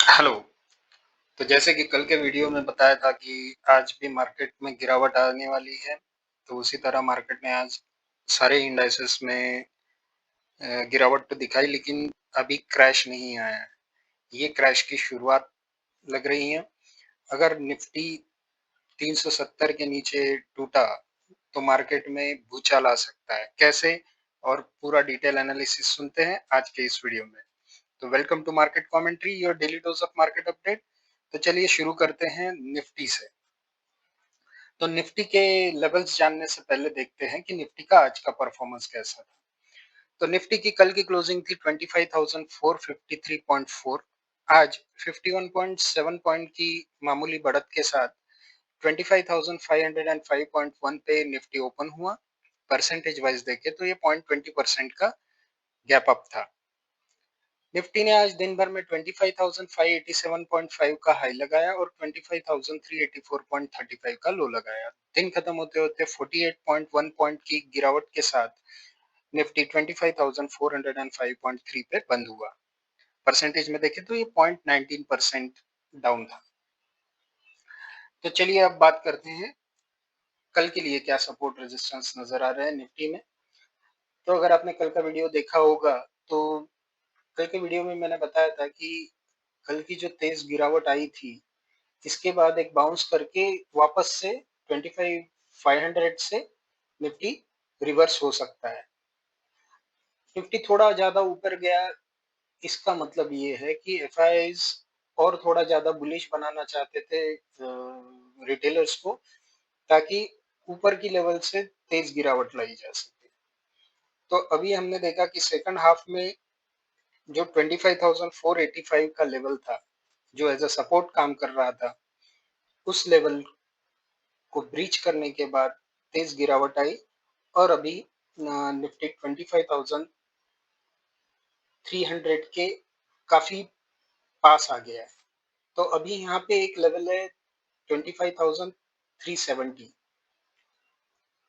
Hello. तो जैसे कि कल के वीडियो में बताया था कि आज भी मार्केट में गिरावट आने वाली है, तो उसी तरह मार्केट में आज सारे इंडाइसेस में गिरावट तो दिखाई, लेकिन अभी क्रैश नहीं आया है। ये क्रैश की शुरुआत लग रही है। अगर निफ्टी 370 के नीचे टूटा तो मार्केट में भूचाल आ सकता है। कैसे? और पूरा डिटेल एनालिसिस सुनते हैं आज के इस वीडियो में। तो welcome to market commentary, your daily dose of market update. तो चलिए शुरू करते हैं निफ्टी से। तो निफ्टी के लेवल्स जानने से पहले देखते हैं कि निफ्टी का आज का परफॉर्मेंस कैसा था। तो निफ्टी की कल की क्लोजिंग थी 25,453.4। आज 51.7 पॉइंट की मामूली बढ़त के साथ 25,505.1 पे निफ्टी ओपन हुआ। परसेंटेज वाइज देखें तो ये 0.20% का गैप अप था। निफ्टी ने आज दिन भर में 25,587.5 का हाई लगाया और 25,384.35 का लो लगाया। दिन खत्म होते होते 48.1 पॉइंट की गिरावट के साथ निफ्टी 25,405.3 पे बंद हुआ। परसेंटेज में देखें तो ये 0.19% डाउन था। तो चलिए अब बात करते हैं कल के लिए क्या सपोर्ट रेजिस्टेंस नजर आ रहा है निफ्टी में। तो अगर आपने कल का वीडियो देखा होगा तो कल के वीडियो में मैंने बताया था कि कल की जो तेज गिरावट आई थी, इसके बाद एक बाउंस करके वापस से 25,500 से निफ्टी रिवर्स हो सकता है। निफ्टी थोड़ा ज्यादा ऊपर गया, इसका मतलब ये है कि एफआईआईज और थोड़ा ज्यादा बुलिश बनाना चाहते थे रिटेलर्स को, ताकि ऊपर की लेवल से तेज गिरावट लाई जा सके। तो अभी हमने देखा कि सेकंड हाफ में जो 25,485 का लेवल था, जो एज अ सपोर्ट काम कर रहा था, उस लेवल को ब्रीच करने के बाद तेज गिरावट आई और अभी निफ्टी 25,300 के काफी पास आ गया है। तो अभी यहाँ पे एक लेवल है 25,370।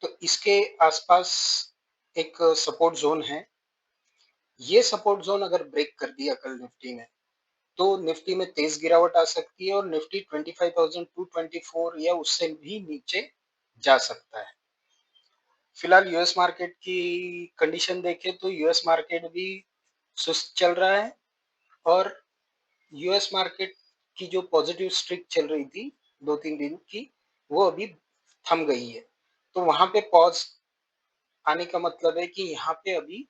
तो इसके आसपास एक सपोर्ट जोन है। ये सपोर्ट जोन अगर ब्रेक कर दिया कल निफ्टी ने, तो निफ्टी में तेज गिरावट आ सकती है और निफ्टी 25,224 या उससे भी नीचे जा सकता है। फिलहाल यूएस मार्केट की कंडीशन देखें तो यूएस मार्केट भी सुस्त चल रहा है और यूएस मार्केट की जो पॉजिटिव स्ट्रिक चल रही थी 2-3 दिन की, वो अभी थम गई है। तो वहां पे पॉज आने का मतलब है कि यहाँ पे अभी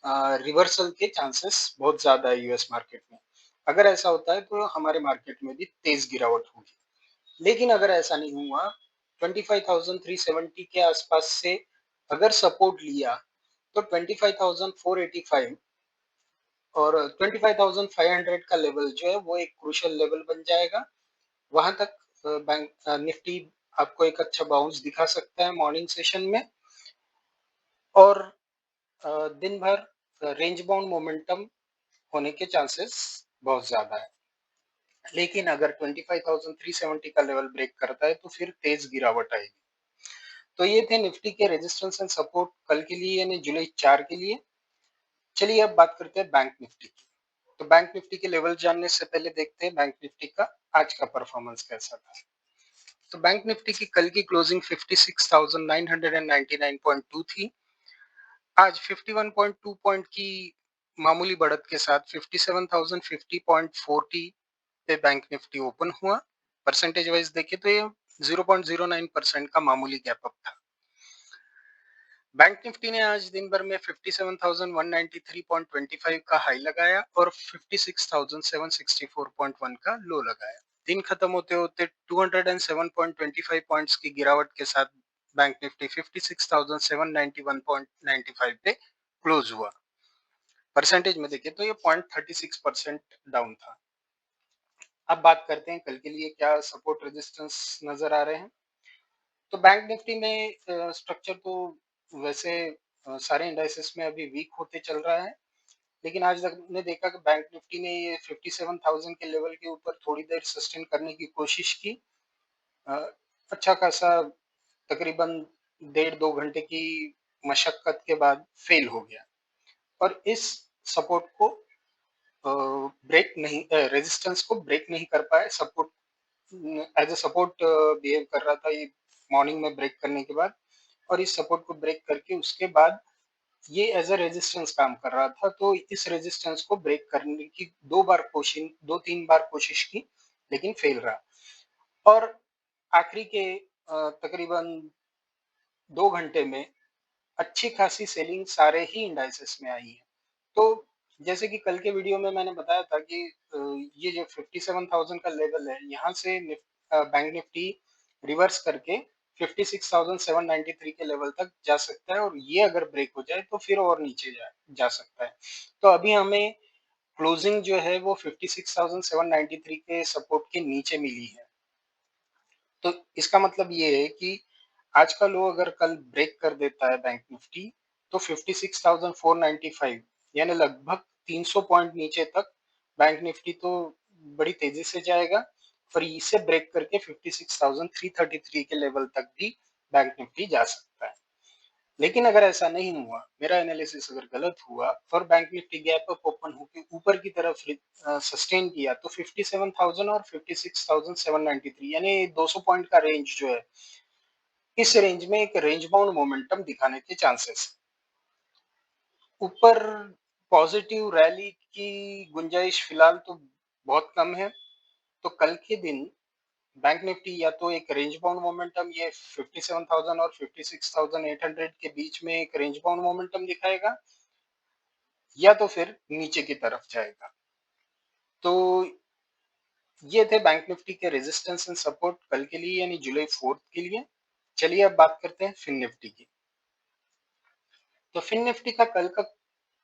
रिवर्सल के चांसेस बहुत ज्यादा है यूएस मार्केट में। अगर ऐसा होता है तो हमारे मार्केट में भी तेज गिरावट होगी, लेकिन अगर ऐसा नहीं हुआ, 25,370 के आसपास से अगर सपोर्ट लिया तो 25,485 और 25,500 का लेवल जो है वो एक क्रूशियल लेवल बन जाएगा। वहां तक बैंक निफ्टी आपको एक अच्छा बाउंस दिखा सकता है मॉर्निंग सेशन में, और दिन भर रेंज बाउंड मोमेंटम होने के चांसेस बहुत ज्यादा है। लेकिन अगर 25,370 का लेवल ब्रेक करता है तो फिर तेज गिरावट आएगी। तो ये थे निफ्टी के रेजिस्टेंस एंड सपोर्ट कल के लिए, यानी जुलाई 4 के लिए। चलिए अब बात करते हैं बैंक निफ्टी की। तो बैंक निफ्टी के लेवल जानने से पहले देखते हैं बैंक निफ्टी का आज का परफॉर्मेंस कैसा था। तो बैंक निफ्टी की कल की क्लोजिंग 56,999.2 थी। आज 51.2 पॉइंट की मामूली बढ़त के साथ 57,050.40 पे बैंक निफ्टी ओपन हुआ। परसेंटेज वाइज देखें तो ये 0.09% का मामूली गैप अप था। बैंक निफ्टी ने आज दिन भर में 57,193.25 का हाई लगाया और 56,764.1 का लो लगाया। दिन खत्म होते होते 207.25 पॉइंट्स की गिरावट के साथ बैंक निफ्टी 56,791.95 पे क्लोज हुआ। परसेंटेज में देखें तो ये 0.36% डाउन था। अब बात करते हैं कल के लिए क्या सपोर्ट रेजिस्टेंस नजर आ रहे हैं। तो बैंक निफ्टी में स्ट्रक्चर तो वैसे सारे इंडाइसेस में अभी वीक होते चल रहा है, लेकिन आज तक ने देखा कि बैंक निफ्टी ने ये 57,000 के लेवल के ऊपर थोड़ी देर सस्टेन करने की कोशिश की। अ, अच्छा खासा तकरीबन 1.5-2 घंटे की मशक्कत के बाद फेल हो गया और इस सपोर्ट को ब्रेक नहीं रेजिस्टेंस को ब्रेक नहीं कर पाए, support as a support behave कर रहा था ये मॉर्निंग में ब्रेक करने के बाद, और इस सपोर्ट को ब्रेक करके उसके बाद ये एज अ रेजिस्टेंस काम कर रहा था। तो इस रेजिस्टेंस को ब्रेक करने की दो तीन बार कोशिश की, लेकिन फेल रहा। और आखिरी के तकरीबन 2 घंटे में अच्छी खासी सेलिंग सारे ही इंडाइसेस में आई है। तो जैसे कि कल के वीडियो में मैंने बताया था कि ये जो 57,000 का लेवल है, यहाँ से बैंक निफ्टी रिवर्स करके 56,793 के लेवल तक जा सकता है, और ये अगर ब्रेक हो जाए तो फिर और नीचे जा सकता है। तो अभी हमें क्लोजिंग जो है वो 56,793 के सपोर्ट के नीचे मिली है। तो इसका मतलब ये है कि आज का लो अगर कल ब्रेक कर देता है बैंक निफ्टी, तो 56,495 यानी लगभग 300 पॉइंट नीचे तक बैंक निफ्टी तो बड़ी तेजी से जाएगा, और इसे ब्रेक करके 56,333 के लेवल तक भी बैंक निफ्टी जा सकता है। लेकिन अगर ऐसा नहीं हुआ, मेरा एनालिसिस अगर गलत हुआ और bank Nifty gap up open होकर ऊपर की तरफ सस्टेन किया, तो 57,000 और 56,793 यानी 200 पॉइंट का रेंज जो है, इस रेंज में एक रेंज बाउंड मोमेंटम दिखाने के चांसेस। ऊपर पॉजिटिव रैली की गुंजाइश फिलहाल तो बहुत कम है। तो कल के दिन बैंक निफ्टी या तो एक रेंज बाउंड मोमेंटम ये 57,000 और 56,800 के बीच में एक रेंज बाउंड मोमेंटम दिखाएगा, या तो फिर नीचे की तरफ जाएगा। तो ये थे बैंक निफ्टी के रेजिस्टेंस एंड सपोर्ट कल के लिए, यानी जुलाई 4 के लिए। चलिए अब बात करते हैं फिन निफ्टी की। तो फिन निफ्टी का कल का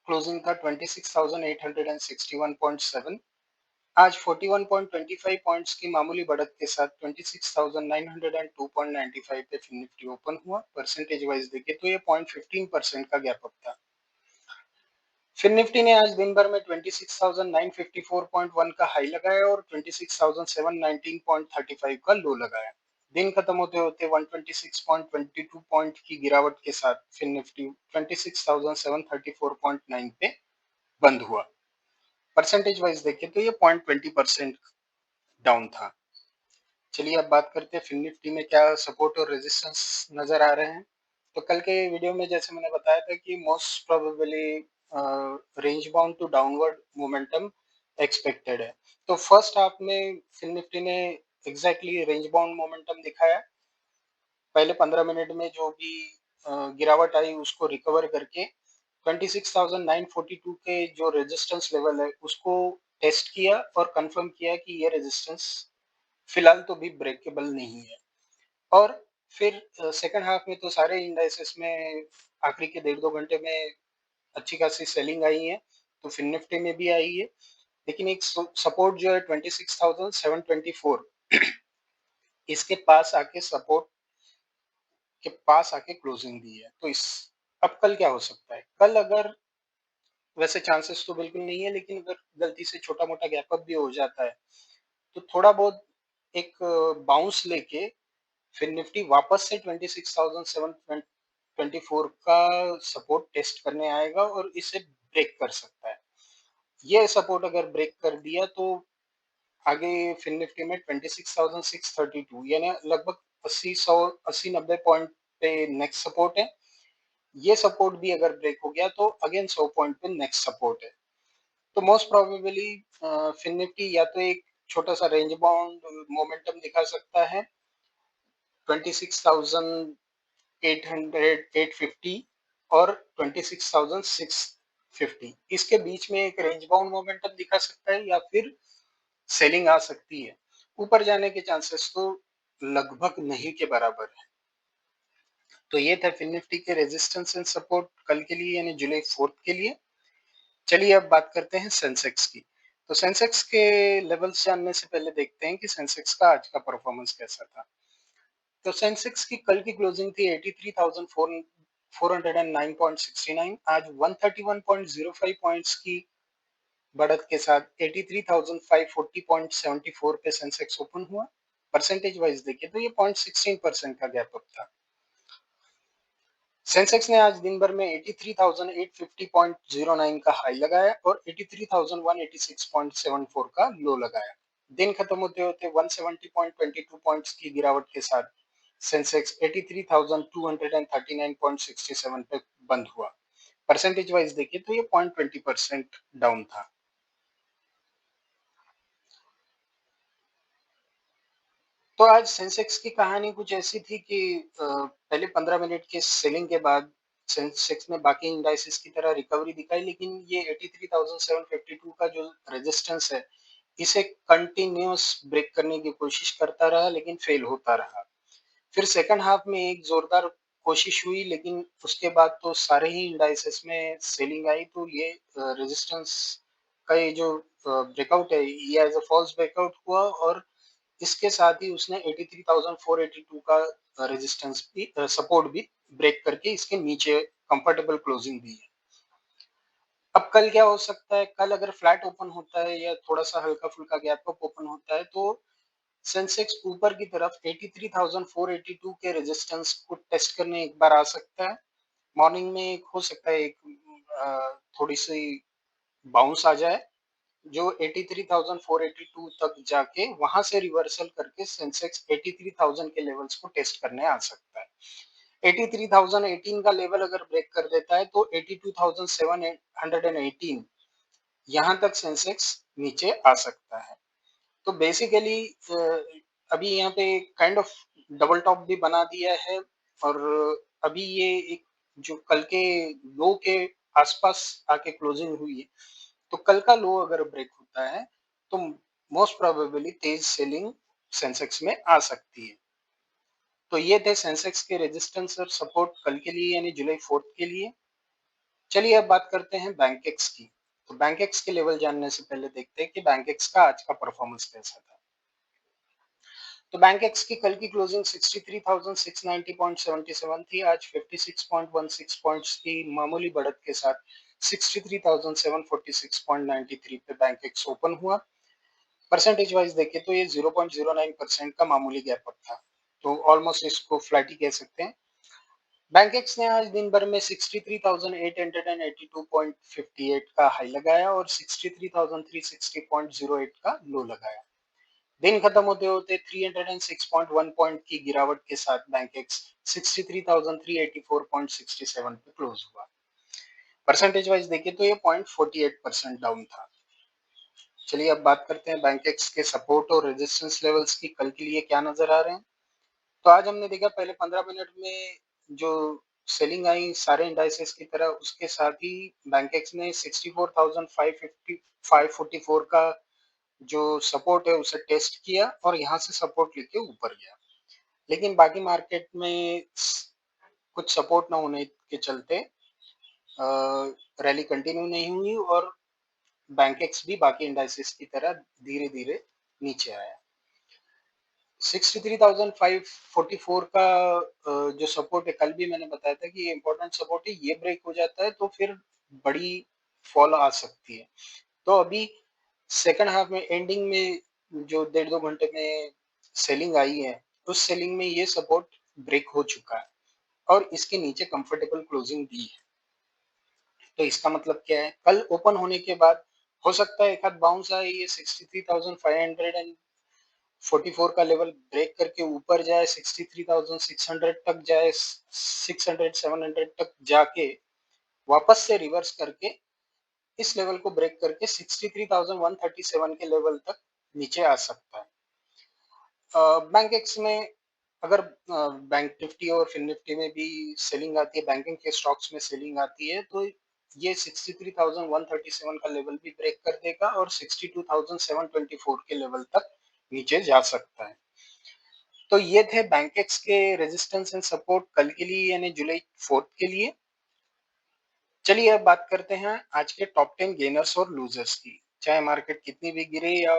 क्लोजिंग था 26,861.7। आज 41.25 पॉइंट्स की मामूली बढ़त के साथ 26,902.95 पे फिन निफ्टी ओपन हुआ। परसेंटेज वाइज देखें तो ये 0.15% का गैप अप था। फिन निफ्टी ने आज दिन भर में 26,954.1 का हाई लगाया और 26,719.35 का लो लगाया। दिन खत्म होते होते 126.22 पॉइंट की गिरावट के साथ फिन निफ्टी 26,734.9 पे बंद हुआ। परसेंटेज वाइज देखें तो ये 0.20% डाउन था। चलिए अब बात करते हैं फिन निफ्टी में क्या सपोर्ट और रेजिस्टेंस नजर आ रहे हैं। तो कल के वीडियो में जैसे मैंने बताया था कि most probably range bound to downward momentum expected है। तो फर्स्ट हाफ में फिन निफ्टी ने एग्जैक्टली रेंज बाउंड मोमेंटम दिखाया। पहले 15 मिनट में जो भी गिरावट आई उसको रिकवर करके 26,942 के जो रेजिस्टेंस लेवल है उसको टेस्ट किया और कंफर्म किया कि ये रेजिस्टेंस फिलहाल तो भी ब्रेकेबल नहीं है। और फिर सेकंड हाफ में तो सारे इंडाइसेस में आखिरी के 1.5-2 घंटे में अच्छी खासी सेलिंग आई है, तो फिन निफ्टी में भी आई है। लेकिन एक सपोर्ट जो है 26,724, इसके पास आके सपोर्ट के पास आके क्लोजिंग दी है। तो इस अब कल क्या हो सकता है? कल अगर, वैसे चांसेस तो बिल्कुल नहीं है, लेकिन अगर गलती से छोटा मोटा गैप अप भी हो जाता है, तो थोड़ा बहुत एक बाउंस लेके फिर निफ्टी वापस से 26,724 का सपोर्ट टेस्ट करने आएगा और इसे ब्रेक कर सकता है। ये सपोर्ट अगर ब्रेक कर दिया तो आगे फिन निफ्टी में 26,632 यानी लगभग 80 पॉइंट पे नेक्स्ट सपोर्ट है। ये सपोर्ट भी अगर ब्रेक हो गया तो अगेन 100 पॉइंट पे नेक्स्ट सपोर्ट है। तो मोस्ट प्रोबेबली फिन निफ्टी या तो एक छोटा सा रेंज बाउंड मोमेंटम दिखा सकता है 26,800 850 और 26,650, इसके बीच में एक रेंज बाउंड मोमेंटम दिखा सकता है, या फिर सेलिंग आ सकती है। ऊपर जाने के चांसेस तो लगभग नहीं के बराबर है। तो ये था फिन निफ्टी के रेजिस्टेंस एंड सपोर्ट कल के लिए, यानी जुलाई 4 के लिए। चलिए अब बात करते हैं सेंसेक्स की। तो सेंसेक्स के लेवल्स जानने से पहले देखते हैं कि सेंसेक्स का आज का परफॉर्मेंस कैसा था। तो सेंसेक्स की कल की क्लोजिंग थी 83,409.69। आज 131.05 पॉइंट्स की बढ़त के साथ 83,540.74 पे सेंसेक्स ओपन हुआ। परसेंटेज वाइज देखिए तो ये 0.16% का गैप अप था। सेंसेक्स ने आज दिन भर में 83,850.09 का हाई लगाया और 83,186.74 का लो लगाया। दिन खत्म होते होते 170.22 पॉइंट्स की गिरावट के साथ सेंसेक्स 83,239.67 पे बंद हुआ। परसेंटेज वाइज देखिए तो ये 0.20% डाउन था। तो आज सेंसेक्स की कहानी कुछ ऐसी थी कि पहले 15 मिनट के सेलिंग के बाद सेंसेक्स ने बाकी इंडाइसेस की तरह रिकवरी दिखाई, लेकिन ये 83,752 का जो रेजिस्टेंस है इसे कंटिन्यूअस ब्रेक करने की कोशिश करता रहा, लेकिन फेल होता रहा। फिर सेकंड हाफ में एक जोरदार कोशिश हुई, लेकिन उसके बाद तो सारे ही इंडाइसेस में सेलिंग आई, तो ये रेजिस्टेंस का ये जो ब्रेकआउट है ये एज अ फॉल्स ब्रेकआउट हुआ और इसके साथ ही उसने 83,482 का रेजिस्टेंस भी सपोर्ट भी ब्रेक करके इसके नीचे कंफर्टेबल क्लोजिंग दी है। अब कल क्या हो सकता है? कल अगर फ्लैट ओपन होता है या थोड़ा सा हल्का फुल्का गैप अप ओपन होता है तो सेंसेक्स ऊपर की तरफ 83,482 के रेजिस्टेंस को टेस्ट करने एक बार आ सकता है। मॉर्निंग में एक हो सकता है थोड़ी सी बाउंस आ जाए जो 83,482 तक जाके वहां से रिवर्सल करके सेंसेक्स 83,000 के लेवल्स को टेस्ट करने आ सकता है। 83,018 का लेवल अगर ब्रेक कर देता है तो 82,718 यहां तक सेंसेक्स नीचे आ सकता है। तो बेसिकली अभी यहाँ पे काइंड ऑफ डबल टॉप भी बना दिया है और अभी ये एक जो कल के लो के आसपास आके क्लोजिंग हुई है, तो कल का लो अगर ब्रेक होता है तो मोस्ट प्रोबेबली तेज सेलिंग सेंसेक्स में आ सकती है। तो ये थे सेंसेक्स के रेजिस्टेंस और सपोर्ट कल के लिए यानी जुलाई 4 के लिए। चलिए अब बात करते हैं बैंकेक्स की। तो बैंकेक्स के लेवल जानने से पहले देखते हैं कि बैंकेक्स का आज का परफॉर्मेंस कैसा था। तो बैंकेक्स की कल की क्लोजिंग 63,690.77 थी। आज 56.16 पॉइंट्स की मामूली बढ़त के साथ 63,746.93 पे बैंकेक्स ओपन हुआ। परसेंटेज वाइज देखें तो ये 0.09% का मामूली गैप अप था, तो ऑलमोस्ट इसको फ्लैट ही कह सकते हैं। बैंकेक्स ने आज दिन भर में 63,882.58 का हाई लगाया और 63,360.08 का लो लगाया। दिन खत्म होते होते 306.1 पॉइंट की गिरावट के साथ बैंकेक्स 63,384.67 पे क्लोज हुआ। परसेंटेज वाइज देखें तो ये 0.48% डाउन था। चलिए अब बात करते हैं बैंकेक्स के सपोर्ट और रेजिस्टेंस लेवल्स की कल के लिए क्या नजर आ रहे हैं। तो आज हमने देखा पहले 15 मिनट में जो सेलिंग आई सारे इंडाइसेस की तरह, उसके साथ ही बैंकेक्स ने 64,550 544 का जो सपोर्ट है उसे टेस्ट किया और यहाँ से सपोर्ट लेके ऊपर गया, लेकिन बाकी मार्केट में कुछ सपोर्ट ना होने के चलते रैली कंटिन्यू नहीं हुई और बैंकेक्स भी बाकी इंडाइसेस की तरह धीरे धीरे नीचे आया। 63,544 का जो सपोर्ट है कल भी मैंने बताया था कि ये इंपॉर्टेंट सपोर्ट है, ये ब्रेक हो जाता है तो फिर बड़ी फॉल आ सकती है। तो अभी सेकंड हाफ में एंडिंग में जो 1.5-2 घंटे में सेलिंग आई है उस सेलिंग में ये सपोर्ट ब्रेक हो चुका है और इसके नीचे कंफर्टेबल क्लोजिंग दी है। तो इसका मतलब क्या है? कल ओपन होने के बाद हो सकता है एक आध बाउंस आए, ये 63,544 का लेवल ब्रेक करके ऊपर जाए, 63,600 तक जाए, 600 700 तक जाके वापस से रिवर्स करके इस लेवल को ब्रेक करके 63,137 के लेवल तक नीचे आ सकता है। बैंक एक्स में अगर बैंक निफ्टी और फिन निफ्टी में भी सेलिंग आती है, बैंकिंग के स्टॉक्स में सेलिंग आती है, तो ये 63,137 का लेवल भी ब्रेक कर देगा और 62,724 के लेवल तक नीचे जा सकता है। तो ये थे बैंकेक्स के रेजिस्टेंस एंड सपोर्ट कल के लिए यानी जुलाई 4 के लिए। चलिए अब बात करते हैं आज के टॉप 10 गेनर्स और लूजर्स की। चाहे मार्केट कितनी भी गिरे या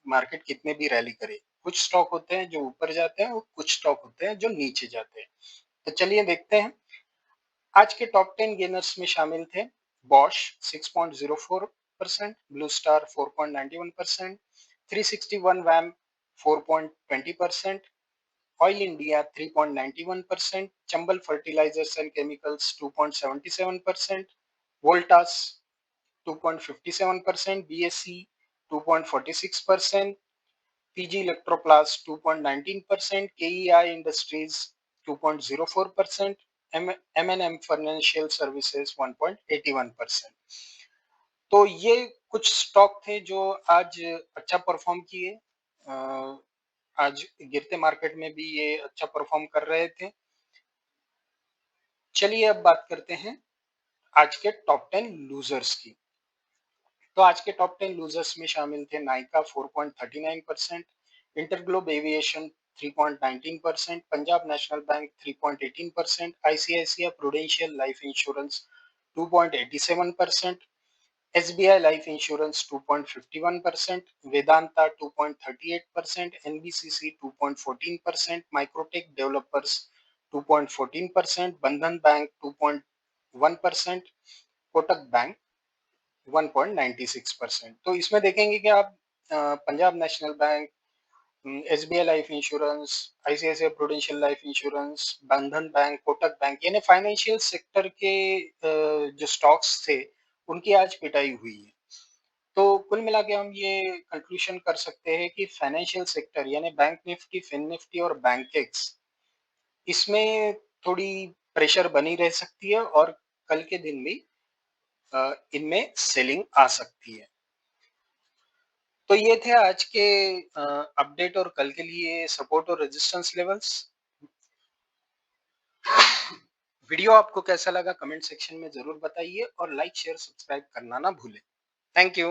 मार्केट कितने भी रैली करे, कुछ स्टॉक होते हैं जो ऊपर जाते हैं और कुछ स्टॉक होते हैं जो नीचे जाते हैं। तो चलिए देखते हैं। आज के टॉप 10 गेनर्स में शामिल थे बॉश 6.04%, ब्लू स्टार 4.91%, 361 वैम 4.20%, Oil India 3.91%, Chambal Fertilisers and Chemicals 2.77%, Voltas 2.57%, BSC 2.46%, PG Electroplast 2.19%, KEI Industries 2.04%, MNM Financial Services 1.81%। तो ये कुछ स्टॉक थे जो आज अच्छा परफॉर्म किए। आज गिरते मार्केट में भी ये अच्छा परफॉर्म कर रहे थे। चलिए अब बात करते हैं आज के टॉप 10 लूजर्स की। तो आज के टॉप 10 लूजर्स में शामिल थे Nykaa 4.39%, InterGlobe aviation 3.19%, Punjab national bank 3.18%, ICICI prudential life insurance 2.87%, SBI life insurance 2.51%, Vedanta 2.38%, NBCC 2.14%, Microtek developers 2.14%, बंधन बैंक 2.1%, कोटक बैंक 1.96%। तो इसमें देखेंगे कि आप Punjab national bank, SBI life insurance, ICICI prudential life insurance, बंधन बैंक, कोटक बैंक, यानी फाइनेंशियल सेक्टर के जो स्टॉक्स थे उनकी आज पिटाई हुई है। तो कुल मिला के हम ये कंक्लूजन कर सकते हैं कि फाइनेंशियल सेक्टर यानी बैंक निफ्टी, फिन निफ्टी और बैंकेक्स, इसमें थोड़ी प्रेशर बनी रह सकती है और कल के दिन भी इनमें सेलिंग आ सकती है। तो ये थे आज के अपडेट और कल के लिए सपोर्ट और रेजिस्टेंस लेवल्स। वीडियो आपको कैसा लगा कमेंट सेक्शन में जरूर बताइए और लाइक शेयर सब्सक्राइब करना ना भूलें। Thank you.